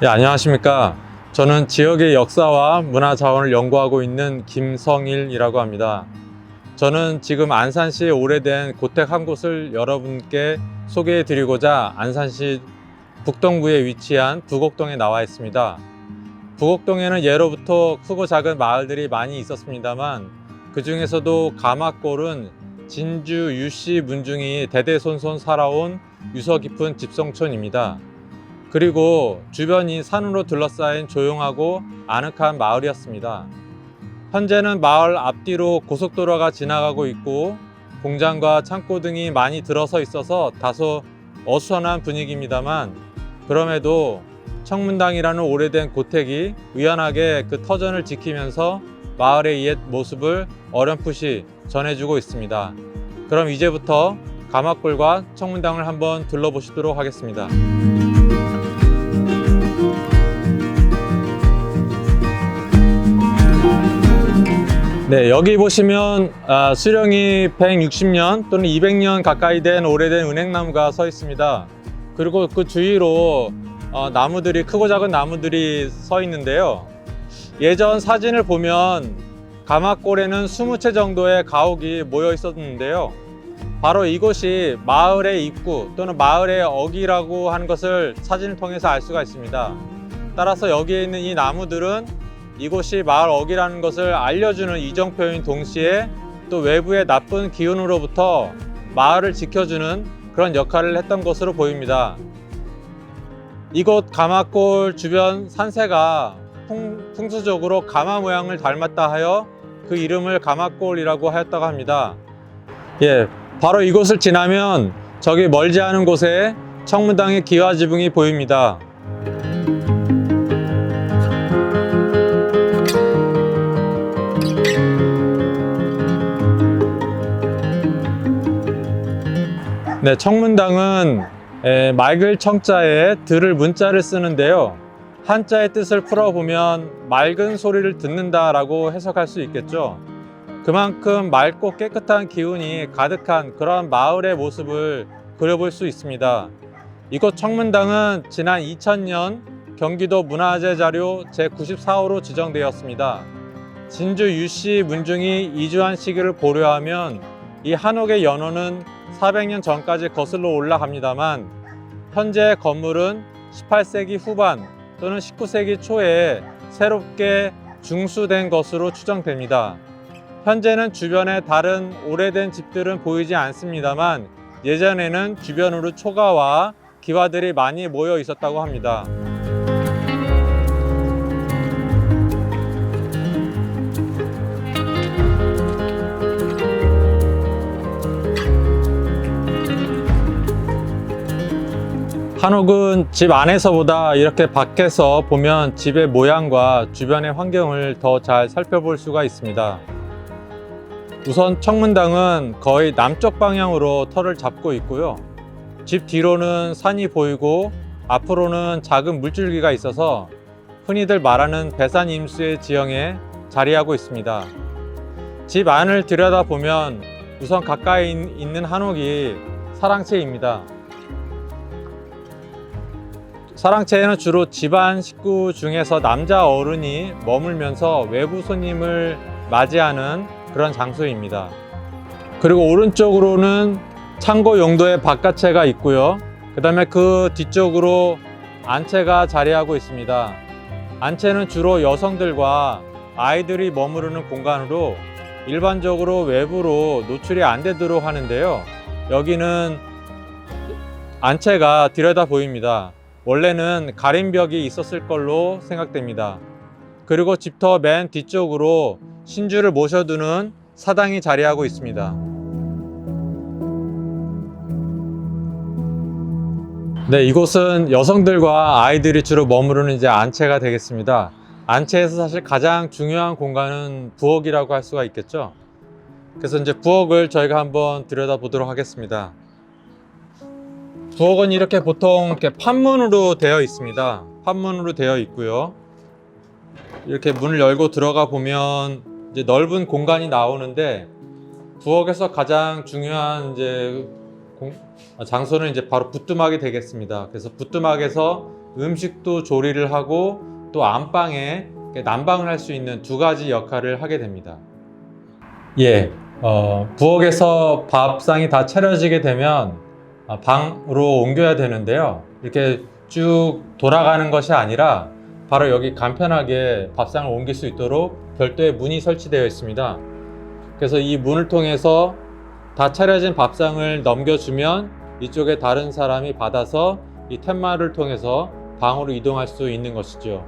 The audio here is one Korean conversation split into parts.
안녕하십니까. 저는 지역의 역사와 문화 자원을 연구하고 있는 김성일이라고 합니다. 저는 지금 안산시의 오래된 고택 한 곳을 여러분께 소개해 드리고자 안산시 북동구에 위치한 부곡동에 나와 있습니다. 부곡동에는 예로부터 크고 작은 마을들이 많이 있었습니다만 그 중에서도 가마골은 진주 유씨 문중이 대대손손 살아온 유서 깊은 집성촌입니다. 그리고 주변이 산으로 둘러싸인 조용하고 아늑한 마을이었습니다. 현재는 마을 앞뒤로 고속도로가 지나가고 있고 공장과 창고 등이 많이 들어서 있어서 다소 어수선한 분위기입니다만, 그럼에도 청문당이라는 오래된 고택이 의연하게 그 터전을 지키면서 마을의 옛 모습을 어렴풋이 전해주고 있습니다. 그럼 이제부터 가마골과 청문당을 한번 둘러보시도록 하겠습니다. 네, 여기 보시면 수령이 160년 또는 200년 가까이 된 오래된 은행나무가 서 있습니다. 그리고 그 주위로 나무들이, 크고 작은 나무들이 서 있는데요. 예전 사진을 보면 가마골에는 20채 정도의 가옥이 모여 있었는데요. 바로 이곳이 마을의 입구 또는 마을의 어귀라고 하는 것을 사진을 통해서 알 수가 있습니다. 따라서 여기에 있는 이 나무들은 이곳이 마을 어귀라는 것을 알려주는 이정표인 동시에 또 외부의 나쁜 기운으로부터 마을을 지켜주는 그런 역할을 했던 것으로 보입니다. 이곳 가마골 주변 산세가 풍수적으로 가마 모양을 닮았다 하여 그 이름을 가마골이라고 하였다고 합니다. 바로 이곳을 지나면 저기 멀지 않은 곳에 청문당의 기와지붕이 보입니다. 네, 청문당은 맑을 청자에 들을 문자를 쓰는데요. 한자의 뜻을 풀어보면 맑은 소리를 듣는다라고 해석할 수 있겠죠. 그만큼 맑고 깨끗한 기운이 가득한 그런 마을의 모습을 그려볼 수 있습니다. 이곳 청문당은 지난 2000년 경기도 문화재 자료 제94호로 지정되었습니다. 진주 유씨 문중이 이주한 시기를 고려하면 이 한옥의 연호는 400년 전까지 거슬러 올라갑니다만, 현재 건물은 18세기 후반 또는 19세기 초에 새롭게 중수된 것으로 추정됩니다. 현재는 주변에 다른 오래된 집들은 보이지 않습니다만, 예전에는 주변으로 초가와 기와들이 많이 모여 있었다고 합니다. 한옥은 집 안에서보다 이렇게 밖에서 보면 집의 모양과 주변의 환경을 더 잘 살펴볼 수가 있습니다. 우선 청문당은 거의 남쪽 방향으로 터를 잡고 있고요. 집 뒤로는 산이 보이고 앞으로는 작은 물줄기가 있어서 흔히들 말하는 배산임수의 지형에 자리하고 있습니다. 집 안을 들여다보면 우선 가까이 있는 한옥이 사랑채입니다. 사랑채에는 주로 집안 식구 중에서 남자 어른이 머물면서 외부 손님을 맞이하는 그런 장소입니다. 그리고 오른쪽으로는 창고 용도의 바깥채가 있고요. 그 다음에 그 뒤쪽으로 안채가 자리하고 있습니다. 안채는 주로 여성들과 아이들이 머무르는 공간으로 일반적으로 외부로 노출이 안 되도록 하는데요. 여기는 안채가 들여다 보입니다. 원래는 가림벽이 있었을 걸로 생각됩니다. 그리고 집터 맨 뒤쪽으로 신주를 모셔두는 사당이 자리하고 있습니다. 네, 이곳은 여성들과 아이들이 주로 머무르는 이제 안채가 되겠습니다. 안채에서 사실 가장 중요한 공간은 부엌이라고 할 수가 있겠죠. 그래서 이제 부엌을 저희가 한번 들여다보도록 하겠습니다. 부엌은 이렇게 보통 이렇게 판문으로 되어 있습니다. 판문으로 되어 있고요. 이렇게 문을 열고 들어가 보면 이제 넓은 공간이 나오는데, 부엌에서 가장 중요한 이제 장소는 이제 바로 부뚜막이 되겠습니다. 그래서 부뚜막에서 음식도 조리를 하고 또 안방에 난방을 할 수 있는 두 가지 역할을 하게 됩니다. 부엌에서 밥상이 다 차려지게 되면 방으로 옮겨야 되는데요. 이렇게 쭉 돌아가는 것이 아니라 바로 여기 간편하게 밥상을 옮길 수 있도록 별도의 문이 설치되어 있습니다. 그래서 이 문을 통해서 다 차려진 밥상을 넘겨주면 이쪽에 다른 사람이 받아서 이 툇마루를 통해서 방으로 이동할 수 있는 것이죠.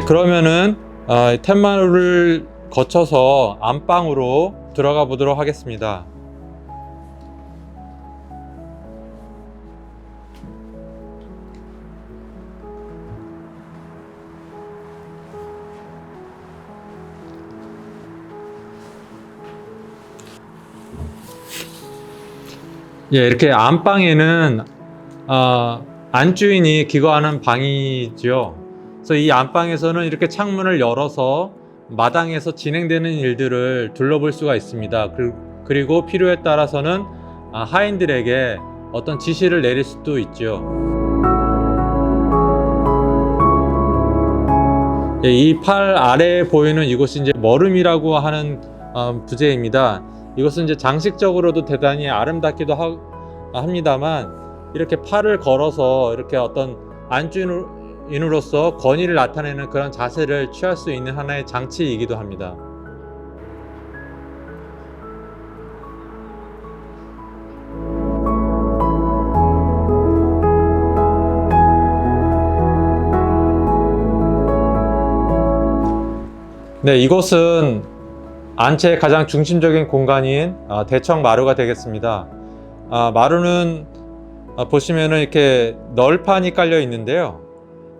그러면은 툇마루를 거쳐서 안방으로 들어가 보도록 하겠습니다. 이렇게 안방에는 안주인이 기거하는 방이죠. 그래서 이 안방에서는 이렇게 창문을 열어서 마당에서 진행되는 일들을 둘러볼 수가 있습니다. 그리고 필요에 따라서는 하인들에게 어떤 지시를 내릴 수도 있죠. 이 팔 아래에 보이는 이곳이 이제 머름이라고 하는 부재입니다. 이것은 이제 장식적으로도 대단히 아름답기도 합니다만, 이렇게 팔을 걸어서 이렇게 어떤 안주인으로서 권위를 나타내는 그런 자세를 취할 수 있는 하나의 장치이기도 합니다. 이곳은 안채의 가장 중심적인 공간인 대청 마루가 되겠습니다. 마루는 보시면은 이렇게 널판이 깔려 있는데요.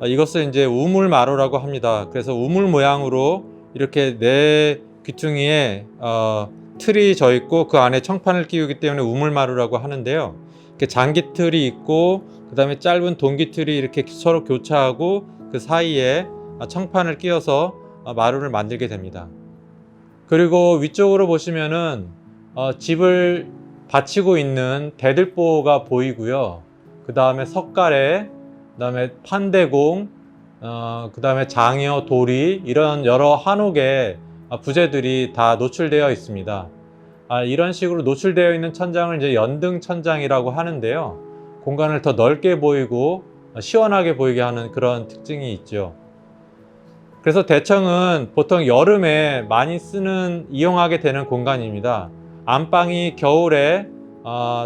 이것을 이제 우물 마루라고 합니다. 그래서 우물 모양으로 이렇게 네 귀퉁이에 틀이 져 있고 그 안에 청판을 끼우기 때문에 우물 마루라고 하는데요. 이렇게 장기 틀이 있고 그 다음에 짧은 동기 틀이 이렇게 서로 교차하고 그 사이에 청판을 끼워서 마루를 만들게 됩니다. 그리고 위쪽으로 보시면은 집을 받치고 있는 대들보가 보이고요. 그 다음에 석가래, 그 다음에 판대공, 그 다음에 장여, 도리, 이런 여러 한옥의 부재들이 다 노출되어 있습니다. 이런 식으로 노출되어 있는 천장을 이제 연등 천장이라고 하는데요. 공간을 더 넓게 보이고 시원하게 보이게 하는 그런 특징이 있죠. 그래서 대청은 보통 여름에 많이 이용하게 되는 공간입니다. 안방이 겨울에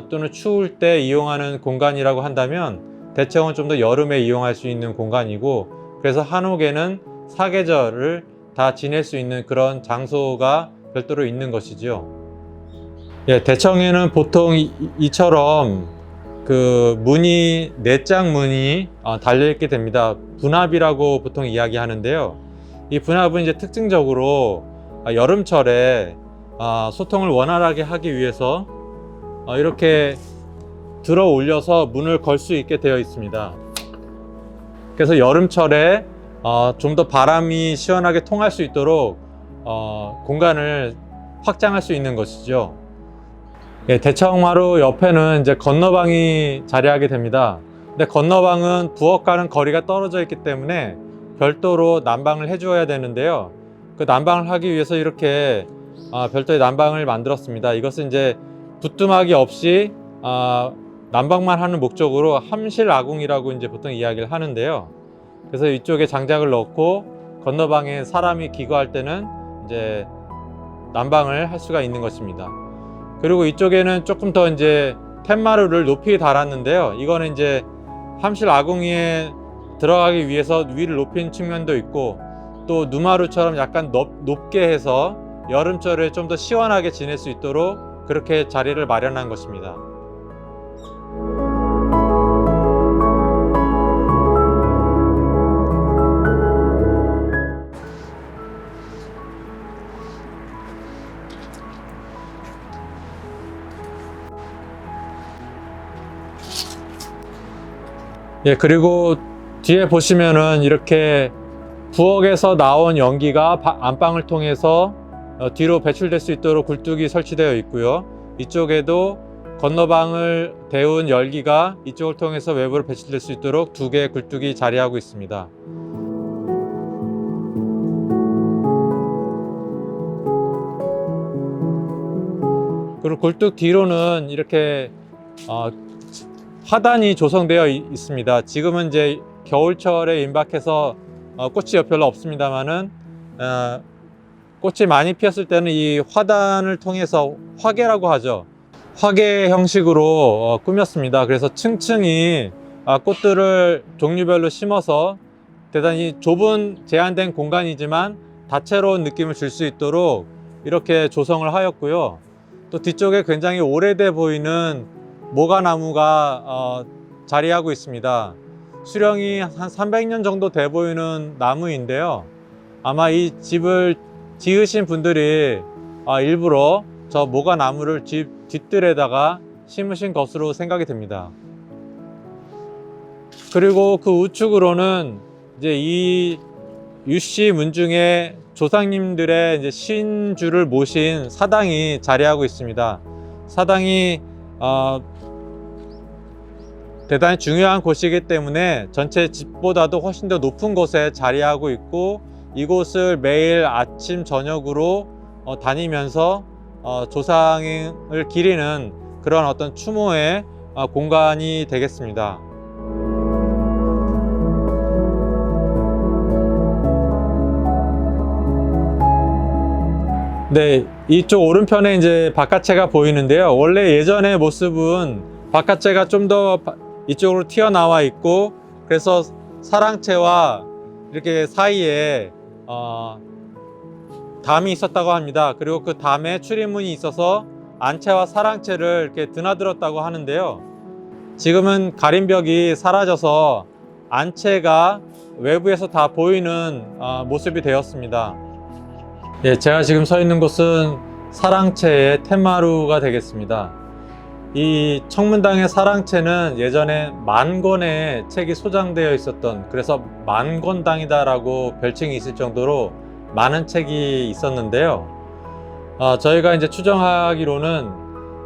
또는 추울 때 이용하는 공간이라고 한다면 대청은 좀 더 여름에 이용할 수 있는 공간이고, 그래서 한옥에는 사계절을 다 지낼 수 있는 그런 장소가 별도로 있는 것이죠. 대청에는 보통 이처럼 그 문이 넷장 문이 달려 있게 됩니다. 분합이라고 보통 이야기하는데요. 이 분합은 이제 특징적으로 여름철에 소통을 원활하게 하기 위해서 이렇게 들어 올려서 문을 걸 수 있게 되어 있습니다. 그래서 여름철에 좀 더 바람이 시원하게 통할 수 있도록 공간을 확장할 수 있는 것이죠. 대청마루 옆에는 이제 건너방이 자리하게 됩니다. 근데 건너방은 부엌과는 거리가 떨어져 있기 때문에 별도로 난방을 해주어야 되는데요. 그 난방을 하기 위해서 이렇게 별도의 난방을 만들었습니다. 이것은 이제 부뚜막이 없이 난방만 하는 목적으로 함실 아궁이라고 이제 보통 이야기를 하는데요. 그래서 이쪽에 장작을 넣고 건너방에 사람이 기거할 때는 이제 난방을 할 수가 있는 것입니다. 그리고 이쪽에는 조금 더 이제 툇마루를 높이 달았는데요. 이거는 이제 함실 아궁이에 들어가기 위해서 위를 높인 측면도 있고, 또 누마루처럼 약간 높게 해서 여름철에 좀 더 시원하게 지낼 수 있도록 그렇게 자리를 마련한 것입니다. 그리고 뒤에 보시면은 이렇게 부엌에서 나온 연기가 안방을 통해서 뒤로 배출될 수 있도록 굴뚝이 설치되어 있고요. 이쪽에도 건너방을 데운 열기가 이쪽을 통해서 외부로 배출될 수 있도록 두 개의 굴뚝이 자리하고 있습니다. 그리고 굴뚝 뒤로는 이렇게 화단이 조성되어 있습니다. 지금은 이제 겨울철에 임박해서 꽃이 별로 없습니다만은 꽃이 많이 피었을 때는 이 화단을 통해서 화계라고 하죠. 화계 형식으로 꾸몄습니다. 그래서 층층이 꽃들을 종류별로 심어서 대단히 좁은 제한된 공간이지만 다채로운 느낌을 줄 수 있도록 이렇게 조성을 하였고요. 또 뒤쪽에 굉장히 오래돼 보이는 모가나무가 자리하고 있습니다. 수령이 한 300년 정도 돼 보이는 나무인데요. 아마 이 집을 지으신 분들이 일부러 저 모가나무를 집 뒷뜰에다가 심으신 것으로 생각이 됩니다. 그리고 그 우측으로는 이제 이 유씨 문중의 조상님들의 이제 신주를 모신 사당이 자리하고 있습니다. 사당이 대단히 중요한 곳이기 때문에 전체 집보다도 훨씬 더 높은 곳에 자리하고 있고, 이곳을 매일 아침 저녁으로 다니면서 조상을 기리는 그런 어떤 추모의 공간이 되겠습니다. 네, 이쪽 오른편에 이제 바깥채가 보이는데요. 원래 예전의 모습은 바깥채가 좀 더 이쪽으로 튀어나와 있고, 그래서 사랑채와 이렇게 사이에 담이 있었다고 합니다. 그리고 그 담에 출입문이 있어서 안채와 사랑채를 이렇게 드나들었다고 하는데요. 지금은 가림벽이 사라져서 안채가 외부에서 다 보이는 모습이 되었습니다. 예, 제가 지금 서 있는 곳은 사랑채의 텐마루가 되겠습니다. 이 청문당의 사랑채는 예전에 만권의 책이 소장되어 있었던, 그래서 만권당이다 라고 별칭이 있을 정도로 많은 책이 있었는데요. 저희가 이제 추정하기로는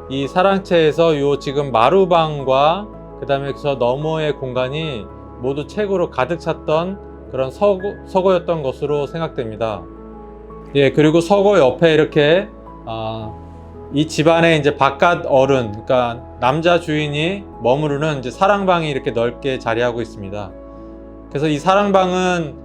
이 사랑채에서 요 지금 마루방과 그 다음에 저 너머의 공간이 모두 책으로 가득 찼던 그런 서고였던 것으로 생각됩니다. 예, 그리고 서고 옆에 이렇게 이 집안의 이제 바깥 어른, 그러니까 남자 주인이 머무르는 이제 사랑방이 이렇게 넓게 자리하고 있습니다. 그래서 이 사랑방은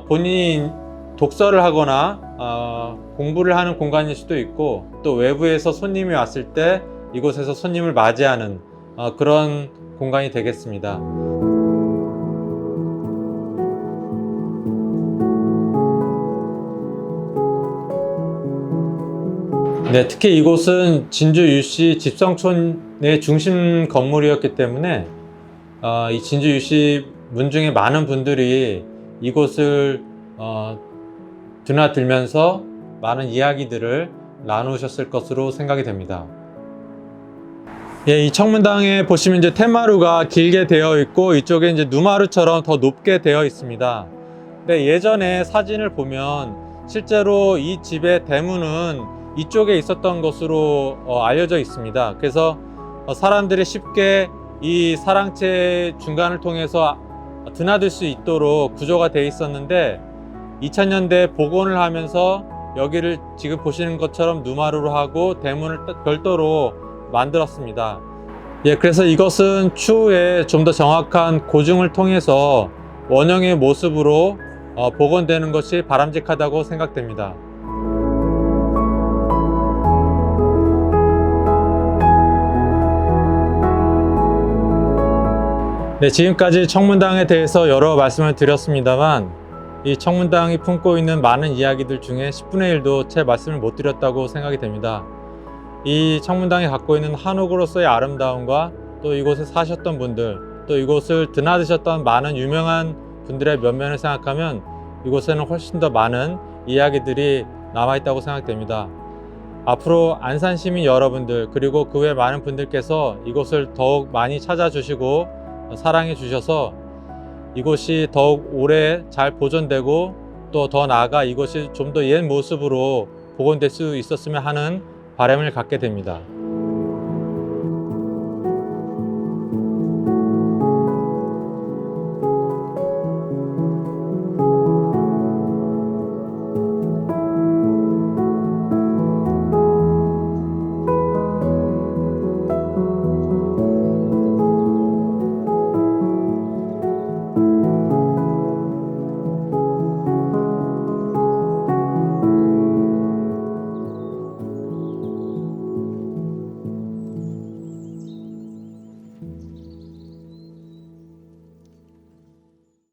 본인이 독서를 하거나 공부를 하는 공간일 수도 있고, 또 외부에서 손님이 왔을 때 이곳에서 손님을 맞이하는 그런 공간이 되겠습니다. 네, 특히 이곳은 진주 유씨 집성촌의 중심 건물이었기 때문에 이 진주 유씨 문중에 많은 분들이 이곳을 드나들면서 많은 이야기들을 나누셨을 것으로 생각이 됩니다. 예, 이 청문당에 보시면 이제 텐마루가 길게 되어 있고, 이쪽에 이제 누마루처럼 더 높게 되어 있습니다. 근데 예전에 사진을 보면 실제로 이 집의 대문은 이쪽에 있었던 것으로 알려져 있습니다. 그래서 사람들이 쉽게 이 사랑채 중간을 통해서 드나들 수 있도록 구조가 되어 있었는데, 2000년대에 복원을 하면서 여기를 지금 보시는 것처럼 누마루로 하고 대문을 별도로 만들었습니다. 예, 그래서 이것은 추후에 좀 더 정확한 고증을 통해서 원형의 모습으로 복원되는 것이 바람직하다고 생각됩니다. 네, 지금까지 청문당에 대해서 여러 말씀을 드렸습니다만, 이 청문당이 품고 있는 많은 이야기들 중에 10분의 1도 제 말씀을 못 드렸다고 생각이 됩니다. 이 청문당이 갖고 있는 한옥으로서의 아름다움과 또 이곳에 사셨던 분들, 또 이곳을 드나드셨던 많은 유명한 분들의 면면을 생각하면 이곳에는 훨씬 더 많은 이야기들이 남아있다고 생각됩니다. 앞으로 안산시민 여러분들, 그리고 그 외 많은 분들께서 이곳을 더욱 많이 찾아주시고 사랑해 주셔서 이곳이 더욱 오래 잘 보존되고, 또 더 나아가 이곳이 좀 더 옛 모습으로 복원될 수 있었으면 하는 바람을 갖게 됩니다.